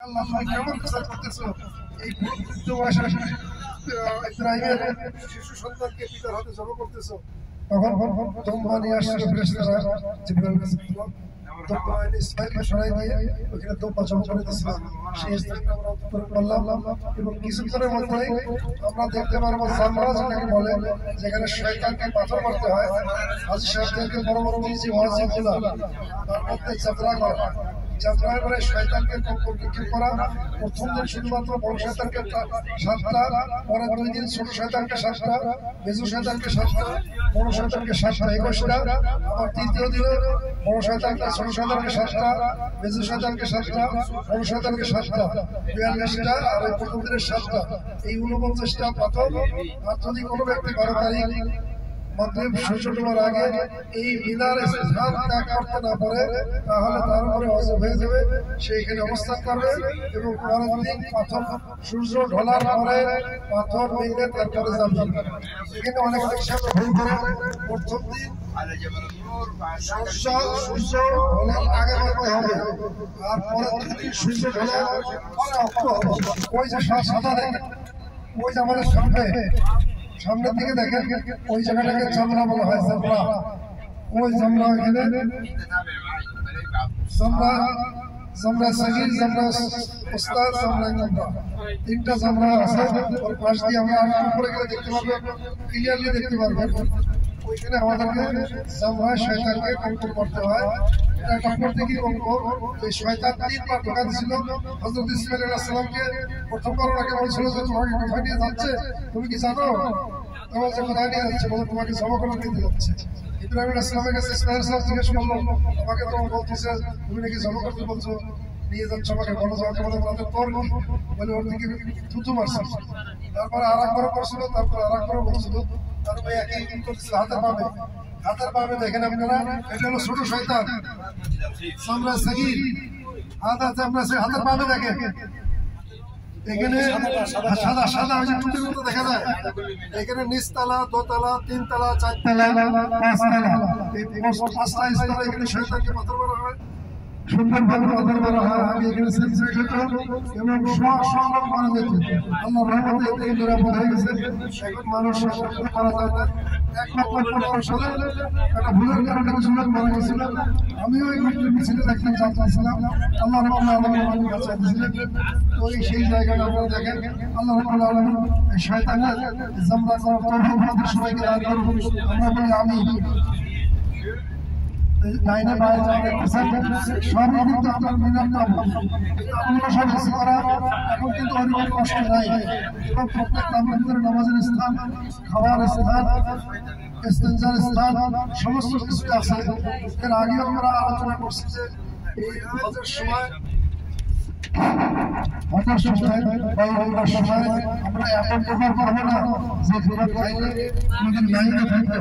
আল্লাহ তুমি কেমন বিচার করতেছো এই বৃদ্ধ বয়সের ইসরায়েলের শিশু সন্তানকে পিতার হাতে জমা করতেছো। তখন তোমরা নিয়ে আসছো ফেরেশতারা জিবরাইল আলাইহিসসালাম তোমরা ইসমাঈলকে সরাই দিয়ে ওখানে তোমরা জমা করে দিয়েছিলাম। সেই স্থানটা আমরা উত্তর করলাম এবং কিছুক্ষণের মধ্যেই আমরা দেখতে পারবো জামরা যেটাকে বলে, যেখানে শয়তানকে পাথর মারতে হয়। হাজী সাহেবদেরকে বড় বড় যে ওয়াজিবগুলো তার মধ্যে যাত্রা করা, যাত্রা করে শয়তানকে নিক্ষেপ করা। প্রথম দিন শুধুমাত্র বড় শয়তানকে 7টা, পরের 2 দিন ছোট শয়তানকে 7টা, মেজু শয়তানকে 7টা, বড় শয়তানকে 7টা, 21টা। আবার তৃতীয় দিনে বড় শয়তানকে, ছোট শয়তানকে 7টা, মেজু শয়তানকে 7টা, বড় শয়তানকে 7টা, 42টা। আর ওই প্রথম দিনের 7টা, এই 49টা পাথর। আর যদি কোনো ব্যক্তি 12 তারিখ মাগরিব সূর্য ডোবার আগে এই মিনারে স্থান ত্যাগ করতে না পারে, তাহলে তার উপরে ওয়াজিব হয়ে যাবে, সে এখানে অবস্থান করবে এবং পরের দিন পাথর সূর্য ঢলার পরে পাথর ভেঙে তারপরে যাবে। এখানে অনেক সাথে ভুল করে প্রথম দিন সূর্য ঢলার আগে করতে হবে, আর পরের দিন সূর্য ঢলার পরে অক্ষ হবে। ওই যে সাদা দেখেন, ওই যে আমাদের সামনের দিকে দেখেন, ওই জায়গাটাকে জামরা বলা হয়। জামরা, ওই জামরা, এখানে জামরা সাগীর, জামরা উস্তাদ, জামরা জামরা, 3টা জামরা আছে। ওর পাশ দিয়ে আমরা উপরে গেলে দেখতে পারবেন, ক্লিয়ারলি দেখতে পারবেন। ওইখানে আমাদেরকে জামরা শয়তানকে কন্ট্রোল করতে হয়। এটা কখন থেকে এই শয়তান 3বার ধোঁকা দিয়েছিল হযরত ইসমাঈল আলাইহিস সালামকে। প্রথমবার ওনাকে বলছিল যে তোমাকে কোথায় নিয়ে যাচ্ছে, তুমি কি জানো? তোমার যে কোথায় নিয়ে যাচ্ছে, বলে তোমাকে জমা করে নিতে যাচ্ছে। ইব্রাহিম আলাইহিস সালামের কাছে ইসমাঈল আলাইহিস সালাম জিজ্ঞেস করলো, আমাকে তো বলতেছে তুমি নাকি জমা করতে বলছো, নিয়ে যাচ্ছ, আমাকে বলো যাওয়াকে। বলে তাদের তোর কি? বলে ওর দিকে থুতু মারছে। তারপরে আরেকবার করছিল, তারপর আরেকবার বলছিল, তারপরে একই করতেছিল হাতের পাবে। দেখেন আপনারা, এটা হলো ছোট শয়তান জামরা সাগীর। হাতের পাবে দেখেন, এখানে সাদা সাদা ওই যে টুটির মতো দেখা যায়। এখানে নিচতলা, দোতলা, 3তলা, 4তলা, 5তলা, এই 5টা স্তরে এখানে শয়তানকে পাথর মারা হয়, সুন্দরভাবে পাথর মারা হয়। আমি এখানে সেন্সেট হতাম এবং সব মারা যেত। আল্লাহ রহমতে এতে নিরাপদ হয়ে গেছে। এখন মানুষ মারা যায় না। একমাত্র সালে একটা ভুলের কারণে কিছু লোক মারা গেছিল। আমিও এই মিছিলে দেখলাম, জানতেছিলাম। আল্লাহ রাব্বুল আলামিন আমাকে বাঁচিয়ে দিয়েছিলেন। তো সেই জায়গাটা আপনারা দেখেন, আল্লাহ রাব্বুল আলামিন এই শয়তানের জামরা করার তৌফিক আমাদের সবাইকে দান করুন। আমরা বলি আমিন। লাইনে বাইরে সবই কিন্তু আপনার মিনার নাম সব কিছু করা। এখন কিন্তু অনেক কষ্ট নাই এবং প্রত্যেকটা আমাদের ভিতরে নামাজের স্থান, খাওয়ার স্থান, ইস্তেঞ্জার স্থান, সমস্ত কিছু আছে। এর আগে আমরা আলোচনা করছি যে এই হজের সময় আমরা এমন ব্যবহার করবো না যে খাইলে আমাদের লাইনে থাকতে